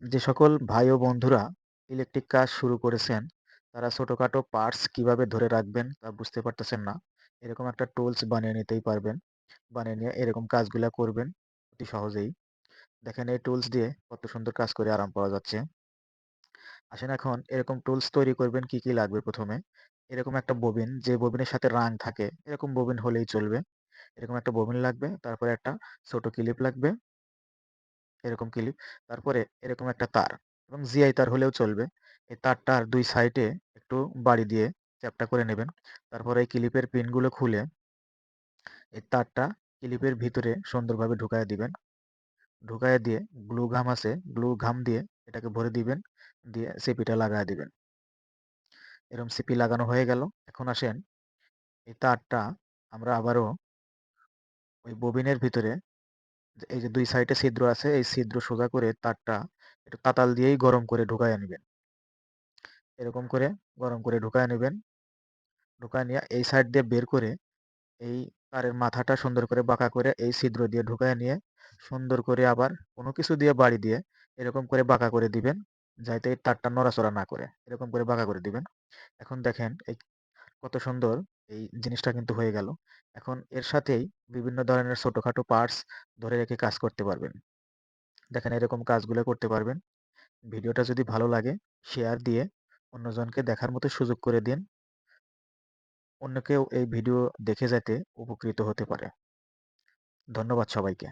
যে সকল ভাই ও বন্ধুরা ইলেকট্রিক কাজ শুরু করেছেন, তারা ছোটখাটো পার্টস কিভাবে ধরে রাখবেন তা বুঝতে পারতেছেন না। এরকম একটা টুলস বানিয়ে নিতেই পারবেন। বানিয়ে নিয়ে এরকম কাজগুলা করবেন অতি সহজেই। দেখেন এই টুলস দিয়ে কত সুন্দর কাজ করে আরাম পাওয়া যাচ্ছে। আসেন এখন এরকম টুলস তৈরি করবেন কি, কি লাগবে ১ম এ? এরকম একটা ববিন, যে ববিনের সাথে রাং থাকে, এরকম ববিন হলেই চলবে। এরকম একটা ববিন লাগবে, তারপরে একটা ছোট ক্লিপ লাগবে, এরকম ক্লিপ। তারপরে এরকম একটা তার এবং জিআই তার হলেও চলবে। এই তারটার ২ সাইডে একটু বাড়ি দিয়ে চ্যাপ্টা করে নেবেন। তারপরে এই ক্লিপের পিনগুলো খুলে এই তারটা ক্লিপের ভিতরে সুন্দরভাবে ঢুকায়া দিবেন। ঢুকায়া দিয়ে গ্লু গাম আছে, গ্লু ঘাম দিয়ে এটাকে ভরে দিবেন। দিয়ে সিপিটা লাগায়া দিবেন। এরকম সিপি লাগানো হয়ে গেল। এখন আসেন এই তারটা আমরা আবারও ওই ববিনের ভিতরে এই যে ২ সাইডে ছিদ্র আছে, এই ছিদ্র সোজা করে তারটা একটু তাতাল দিয়েই গরম করে ঢুকাইয়া নিবেন। এরকম করে গরম করে ঢুকায়া নিবেন। ঢুকায় নিয়ে এই সাইড দিয়ে বের করে এই তারের মাথাটা সুন্দর করে বাঁকা করে এই ছিদ্র দিয়ে ঢুকায় নিয়ে সুন্দর করে আবার কোনো কিছু দিয়ে বাড়ি দিয়ে এরকম করে বাঁকা করে দিবেন, যাতে এই তারটা নড়াচড়া না করে। এরকম করে বাঁকা করে দিবেন। এখন দেখেন এই কত সুন্দর এই জিনিসটা কিন্তু হয়ে গেল। এখন এর সাথেই বিভিন্ন ধরনের ছোটখাটো পার্টস ধরে রেখে কাজ করতে পারবেন। দেখেন এরকম কাজগুলো করতে পারবেন। ভিডিওটা যদি ভালো লাগে শেয়ার দিয়ে অন্যজনকে দেখার মতো সুযোগ করে দিন। অন্য কেউ এই ভিডিও দেখে যাতে উপকৃত হতে পারে। ধন্যবাদ সবাইকে।